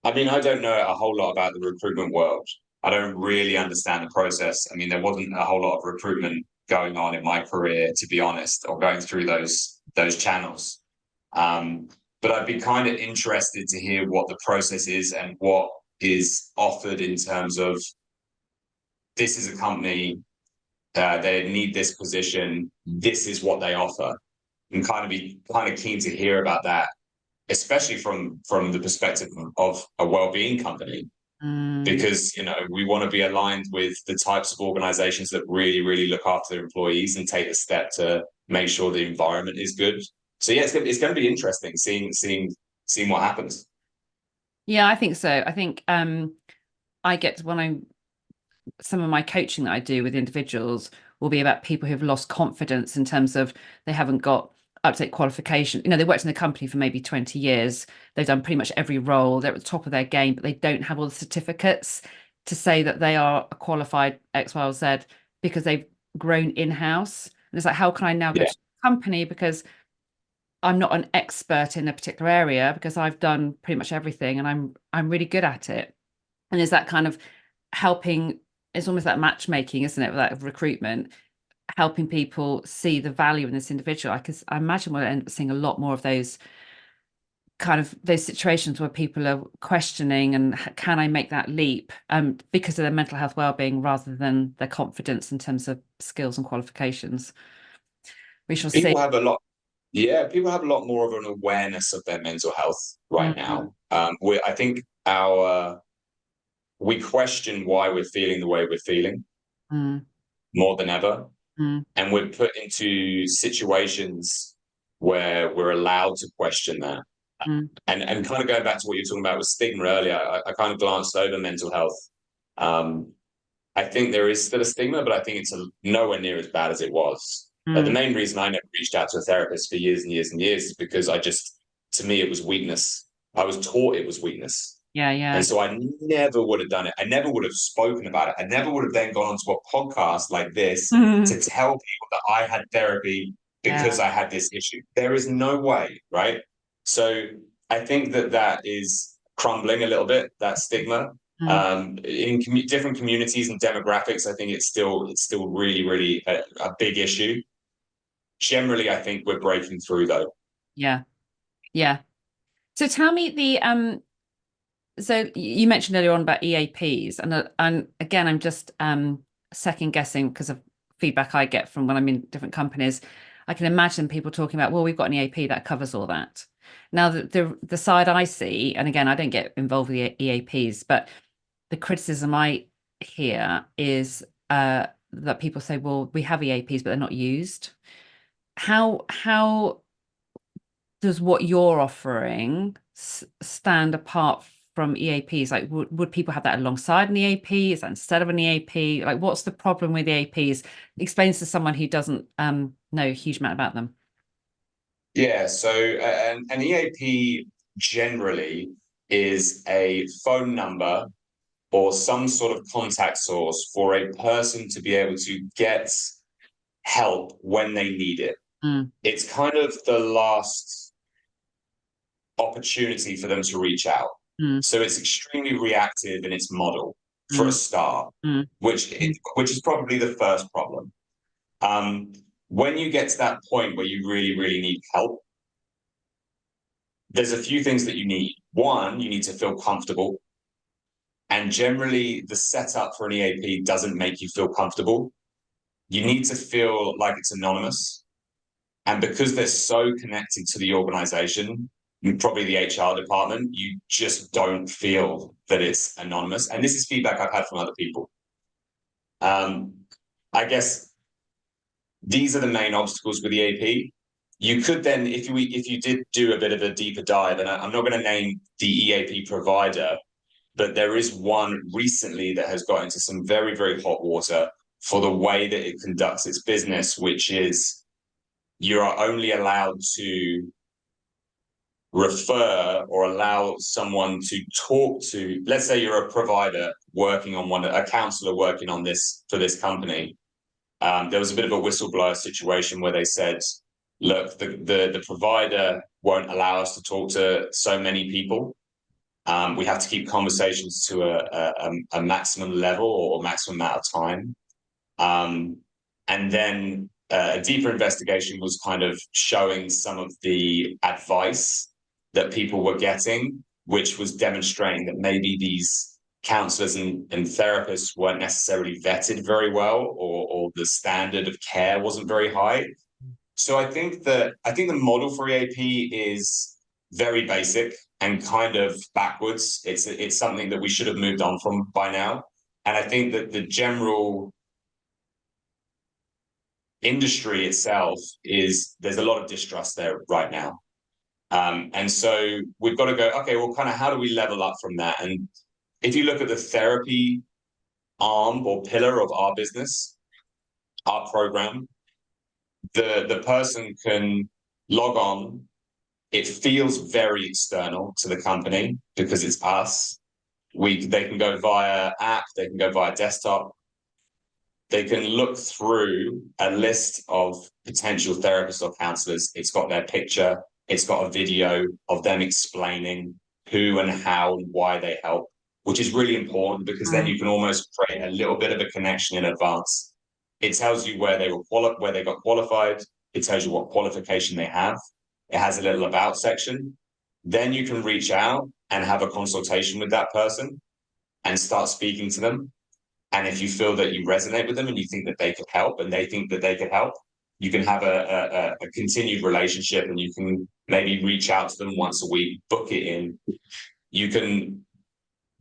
I mean, I don't know a whole lot about the recruitment world. I don't really understand the process. I mean, there wasn't a whole lot of recruitment going on in my career, to be honest, or going through those channels. Um, but I'd be kind of interested to hear what the process is and what is offered in terms of, this is a company, they need this position, this is what they offer. And be kind of keen to hear about that, especially from the perspective of a well-being company, Mm. because we want to be aligned with the types of organizations that really really look after their employees and take the step to make sure the environment is good. So yeah, it's going to be interesting seeing what happens. Yeah, I think so. I think I get when I'm some of my coaching that I do with individuals will be about people who've lost confidence in terms of they haven't got up-to-date qualification. They worked in the company for maybe 20 years. They've done pretty much every role. They're at the top of their game, but they don't have all the certificates to say that they are a qualified X, Y, or Z, because they've grown in-house. And it's like, how can I now go Yeah. to a company because I'm not an expert in a particular area, because I've done pretty much everything and I'm really good at it. And is that kind of helping? It's almost like matchmaking, isn't it? Like recruitment, helping people see the value in this individual. I imagine we'll end up seeing a lot more of those situations where people are questioning, and can I make that leap, because of their mental health well-being rather than their confidence in terms of skills and qualifications. We shall see. People have a lot Yeah, people have a lot more of an awareness of their mental health right Mm, now. I think our we question why we're feeling the way we're feeling mm, more than ever, mm, and we're put into situations where we're allowed to question that. mm, And kind of going back to what you were talking about with stigma earlier, I kind of glanced over mental health. Um, I think there is still a stigma, but I think it's nowhere near as bad as it was. The mm. main reason I never reached out to a therapist for years and years and years is because to me, it was weakness. I was taught it was weakness. Yeah, And yeah. so I never would have done it. I never would have spoken about it. I never would have then gone onto a podcast like this to tell people that I had therapy Yeah. because I had this issue. There is no way, right? So I think that is crumbling a little bit, that stigma. Mm. In different communities and demographics, I think it's still really, really a big issue. Generally, I think we're breaking through though. Yeah. Yeah. So tell me so you mentioned earlier on about EAPs, and again, I'm just second guessing because of feedback I get from when I'm in different companies. I can imagine people talking about, well, we've got an EAP that covers all that. Now, the side I see, and again, I don't get involved with the EAPs, but the criticism I hear is that people say, well, we have EAPs, but they're not used. How does what you're offering stand apart from EAPs? Like, would people have that alongside an EAP? Is that instead of an EAP? Like, what's the problem with EAPs? Explains to someone who doesn't know a huge amount about them. Yeah, so an EAP generally is a phone number or some sort of contact source for a person to be able to get help when they need it. Mm, It's kind of the last opportunity for them to reach out. mm, So it's extremely reactive in its model for a mm, start, mm, which is probably the first problem. Um, when you get to that point where you really, really need help, there's a few things that you need. One, you need to feel comfortable. And generally, the setup for an EAP doesn't make you feel comfortable. You need to feel like it's anonymous. And because they're so connected to the organization, probably the HR department, you just don't feel that it's anonymous. And this is feedback I've had from other people. I guess these are the main obstacles with EAP. You could then, if you did do a bit of a deeper dive, and I'm not going to name the EAP provider, but there is one recently that has got into some very, very hot water for the way that it conducts its business, which is you are only allowed to refer or allow someone to talk to, let's say you're a provider working on a counselor working on this for this company. There was a bit of a whistleblower situation where they said, look, the provider won't allow us to talk to so many people. We have to keep conversations to a maximum level or maximum amount of time. And then a deeper investigation was kind of showing some of the advice that people were getting, which was demonstrating that maybe these counselors and therapists weren't necessarily vetted very well, or the standard of care wasn't very high. So I think the model for EAP is very basic and kind of backwards. It's something that we should have moved on from by now. And I think that the general industry itself there's a lot of distrust there right now. And so we've got to go, okay, well, kind of how do we level up from that? And if you look at the therapy arm or pillar of our business, our program, the person can log on. It feels very external to the company because it's us. They can go via app, they can go via desktop. They can look through a list of potential therapists or counselors. It's got their picture, it's got a video of them explaining who and how and why they help, which is really important because then you can almost create a little bit of a connection in advance. It tells you where they where they got qualified. It tells you what qualification they have. It has a little about section. Then you can reach out and have a consultation with that person and start speaking to them. And if you feel that you resonate with them and you think that they could help and they think that they could help, you can have a continued relationship, and you can maybe reach out to them once a week, book it in. You can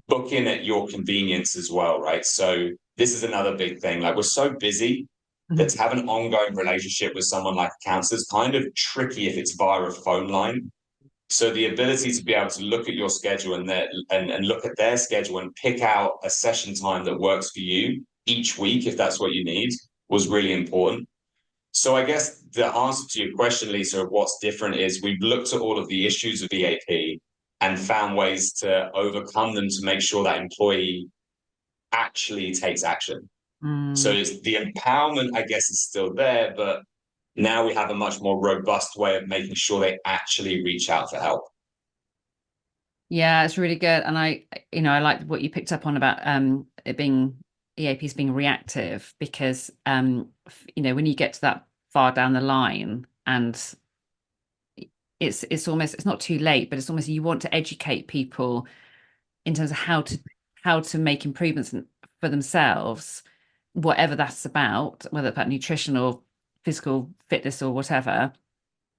book in at your convenience as well, right? So this is another big thing. Like, we're so busy that to have an ongoing relationship with someone like a counselor is kind of tricky if it's via a phone line. So the ability to be able to look at your schedule and look at their schedule and pick out a session time that works for you each week, if that's what you need, was really important. So I guess the answer to your question, Lisa, of what's different is we've looked at all of the issues of EAP and found ways to overcome them to make sure that employee actually takes action. So it's the empowerment, I guess, is still there, but now we have a much more robust way of making sure they actually reach out for help. Yeah, it's really good. And I like what you picked up on about it being EAPs being reactive, because when you get to that far down the line, and it's not too late, but it's almost, you want to educate people in terms of how to make improvements for themselves, whatever that's about, whether it's about nutrition or physical fitness or whatever,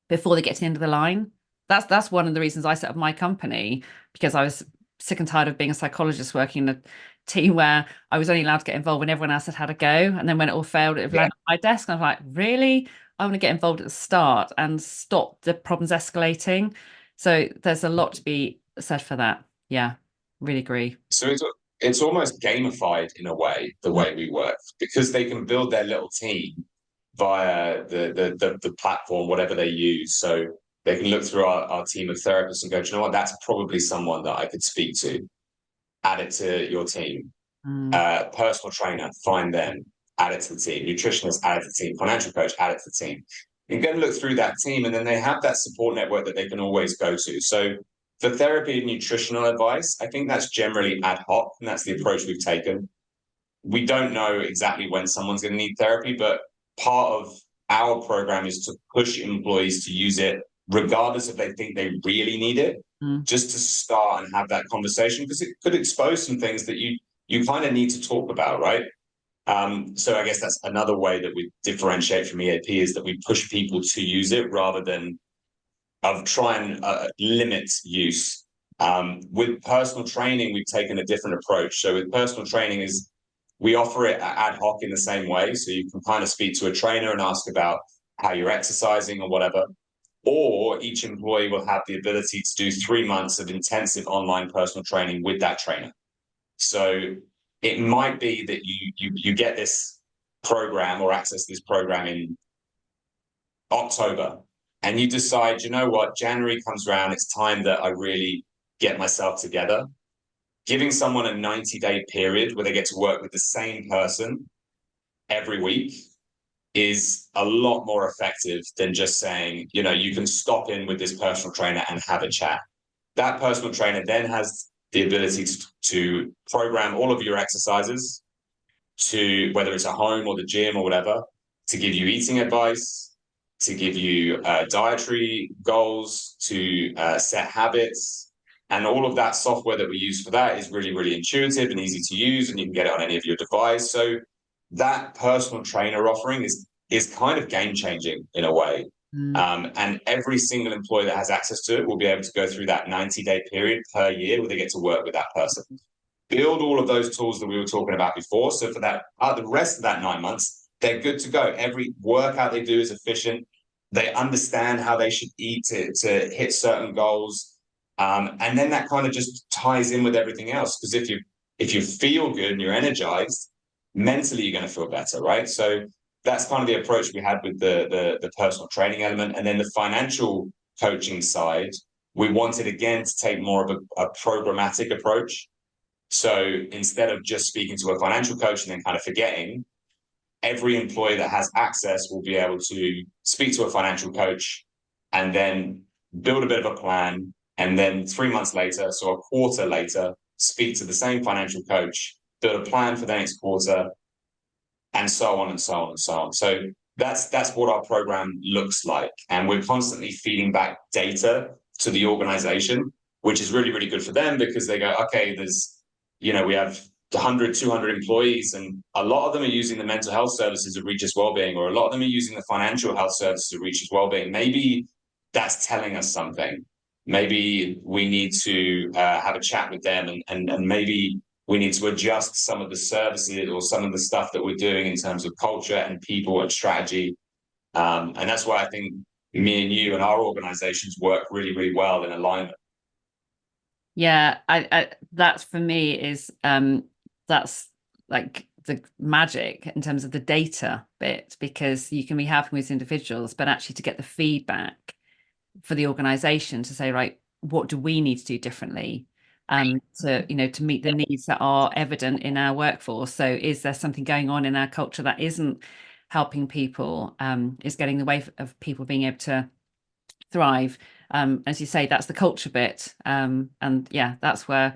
before they get to the end of the line. That's one of the reasons I set up my company, because I was sick and tired of being a psychologist working in a team where I was only allowed to get involved when everyone else had had a go. And then when it all failed, it landed on my desk. And I was like, really? I want to get involved at the start and stop the problems escalating. So there's a lot to be said for that. Yeah. Really agree. So it's almost gamified in a way, the way we work, because they can build their little team via the platform, whatever they use. So they can look through our team of therapists and go, do you know what, that's probably someone that I could speak to. Add it to your team. Mm. Personal trainer, find them, add it to the team. Nutritionist, add it to the team. Financial coach, add it to the team. You can look through that team, and then they have that support network that they can always go to. So for therapy and nutritional advice, I think that's generally ad hoc, and that's the approach we've taken. We don't know exactly when someone's going to need therapy, but part of our program is to push employees to use it regardless if they think they really need it, just to start and have that conversation, because it could expose some things that you kind of need to talk about, right? So I guess that's another way that we differentiate from EAP, is that we push people to use it rather than of try and limit use. With personal training, we've taken a different approach. So with personal training is we offer it ad hoc in the same way. So you can kind of speak to a trainer and ask about how you're exercising or whatever. Or each employee will have the ability to do 3 months of intensive online personal training with that trainer. So it might be that you get this program or access to this program in October, and you decide, you know what, January comes around, it's time that I really get myself together. Giving someone a 90-day period where they get to work with the same person every week is a lot more effective than just saying, you know, you can stop in with this personal trainer and have a chat. That personal trainer then has the ability to program all of your exercises, to whether it's at home or the gym or whatever, to give you eating advice, to give you dietary goals, to set habits. And all of that software that we use for that is really, really intuitive and easy to use, and you can get it on any of your device. So that personal trainer offering is kind of game changing in a way. And every single employee that has access to it will be able to go through that 90-day period per year where they get to work with that person. Build all of those tools that we were talking about before. So for that, the rest of that 9 months, they're good to go. Every workout they do is efficient. They understand how they should eat to hit certain goals. And then that kind of just ties in with everything else. Because if you feel good and you're energized, mentally you're going to feel better, right? So that's kind of the approach we had with the personal training element. And then the financial coaching side, we wanted again to take more of a programmatic approach. So instead of just speaking to a financial coach and then kind of forgetting, every employee that has access will be able to speak to a financial coach and then build a bit of a plan. And then 3 months later, so a quarter later, speak to the same financial coach, build a plan for the next quarter, and so on and so on and so on. So that's what our program looks like. And we're constantly feeding back data to the organization, which is really, really good for them, because they go, okay, we have 100, 200 employees, and a lot of them are using the mental health services of ReechUs Wellbeing, or a lot of them are using the financial health services of ReechUs Wellbeing. Maybe that's telling us something. Maybe we need to have a chat with them, and maybe we need to adjust some of the services or some of the stuff that we're doing in terms of culture and people and strategy. And that's why I think me and you and our organizations work really, really well in alignment. Yeah, I that's for me is that's like the magic in terms of the data bit, because you can be helping with individuals, but actually to get the feedback for the organization to say, right, what do we need to do differently to meet the needs that are evident in our workforce? So is there something going on in our culture that isn't helping people, is getting in the way of people being able to thrive? As you say, that's the culture bit. And yeah, that's where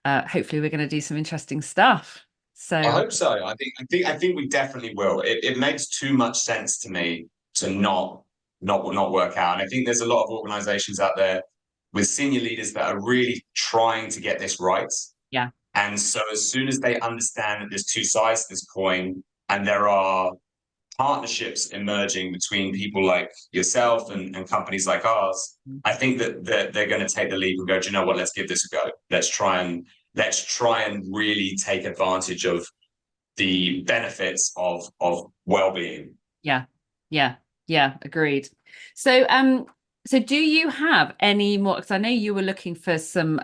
hopefully we're going to do some interesting stuff. So I hope so. I think we definitely will. It makes too much sense to me to not work out. And I think there's a lot of organizations out there with senior leaders that are really trying to get this right. yeah. And so as soon as they understand that there's two sides to this coin, and there are partnerships emerging between people like yourself and companies like ours, I think that they're going to take the leap and go, do you know what, let's give this a go. Let's try and really take advantage of the benefits of well-being. Yeah, agreed. So so do you have any more, because I know you were looking for some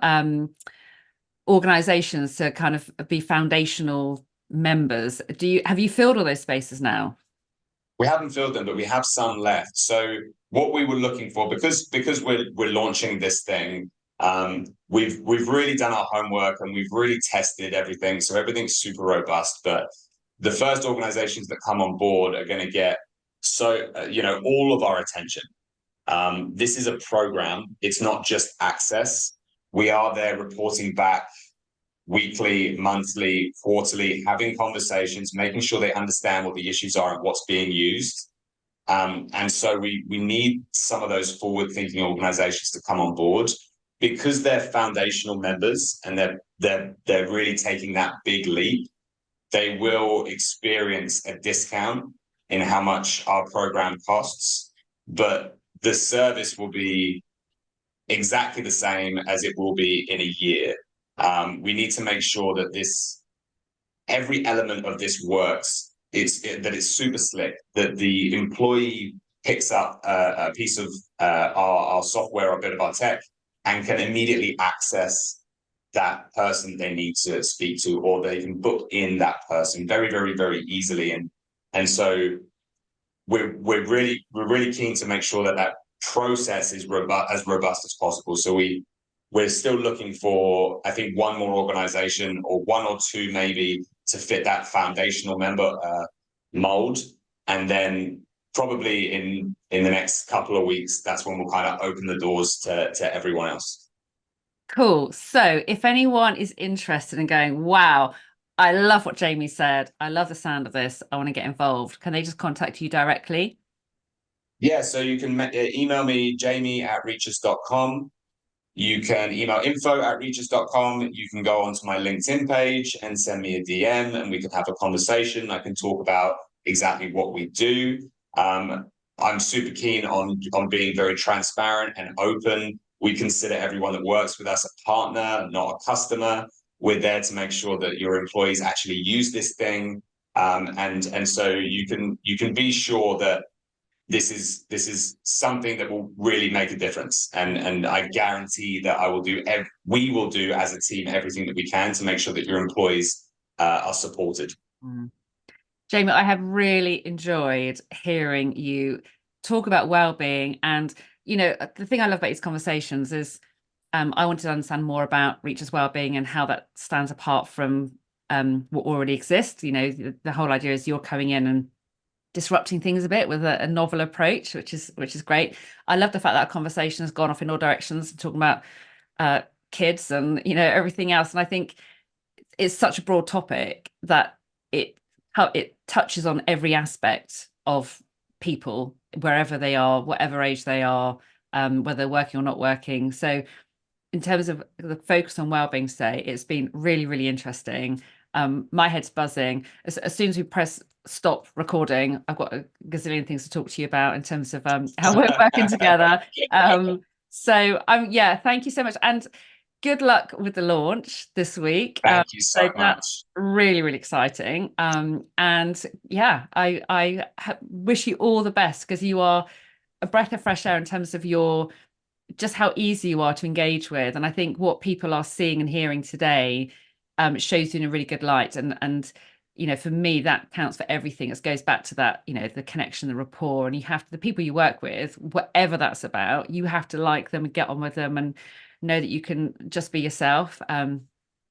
organizations to kind of be foundational members. Have you filled all those spaces now? We haven't filled them, but we have some left. So what we were looking for, because we're launching this thing, we've really done our homework and we've really tested everything. So everything's super robust. But the first organizations that come on board are going to get all of our attention. This is a program. It's not just access. We are there reporting back weekly, monthly, quarterly, having conversations, making sure they understand what the issues are and what's being used. And so we need some of those forward-thinking organizations to come on board because they're foundational members and they're really taking that big leap. They will experience a discount in how much our program costs, but the service will be exactly the same as it will be in a year. We need to make sure that every element of this works. That it's super slick, that the employee picks up a piece of our software or a bit of our tech and can immediately access that person they need to speak to, or they can book in that person very, very, very easily. And so we're really keen to make sure that process is as robust as possible. So we're still looking for, I think, one more organization or one or two maybe to fit that foundational member mold. And then probably in the next couple of weeks, that's when we'll kind of open the doors to everyone else. Cool. So if anyone is interested in going, wow, I love what Jamie said, I love the sound of this, I want to get involved, can they just contact you directly? Yeah, so you can email me, jamie@reechus.com. You can email info@reechus.com. You can go onto my LinkedIn page and send me a DM and we can have a conversation. I can talk about exactly what we do. I'm super keen on being very transparent and open. We consider everyone that works with us a partner, not a customer. We're there to make sure that your employees actually use this thing. And so you can be sure that this is something that will really make a difference. And I guarantee that we will do as a team everything that we can to make sure that your employees are supported. Jamie, I have really enjoyed hearing you talk about well-being. And, the thing I love about these conversations is I wanted to understand more about ReechUs Wellbeing and how that stands apart from what already exists. The whole idea is you're coming in and disrupting things a bit with a novel approach, which is great. I love the fact that our conversation has gone off in all directions, talking about kids and everything else. And I think it's such a broad topic that it touches on every aspect of people, wherever they are, whatever age they are, whether they're working or not working. So in terms of the focus on wellbeing today, it's been really, really interesting. My head's buzzing. As soon as we press stop recording, I've got a gazillion things to talk to you about in terms of how we're working together. Thank you so much. And good luck with the launch this week. Thank you so much. That's really, really exciting. I wish you all the best because you are a breath of fresh air in terms of just how easy you are to engage with. And I think what people are seeing and hearing today shows you in a really good light. And for me, that counts for everything. It goes back to that, the connection, the rapport, and the people you work with, whatever that's about, you have to like them and get on with them and know that you can just be yourself. And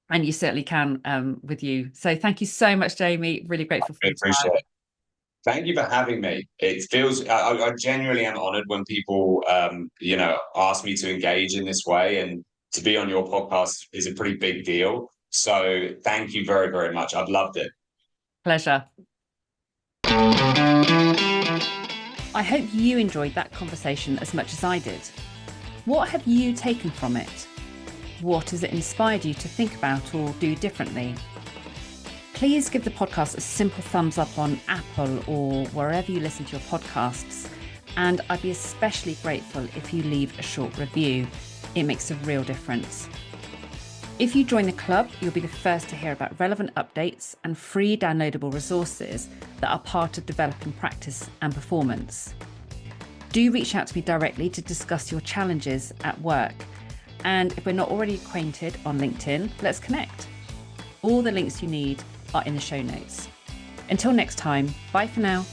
you certainly can with you. So thank you so much, Jamie. Really grateful for I appreciate it. Thank you for having me. It feels, I genuinely am honored when people, ask me to engage in this way, and to be on your podcast is a pretty big deal. So thank you very, very much. I've loved it. Pleasure. I hope you enjoyed that conversation as much as I did. What have you taken from it? What has it inspired you to think about or do differently? Please give the podcast a simple thumbs up on Apple or wherever you listen to your podcasts. And I'd be especially grateful if you leave a short review. It makes a real difference. If you join the club, you'll be the first to hear about relevant updates and free downloadable resources that are part of developing practice and performance. Do reach out to me directly to discuss your challenges at work. And if we're not already acquainted on LinkedIn, let's connect. All the links you need are in the show notes. Until next time, bye for now.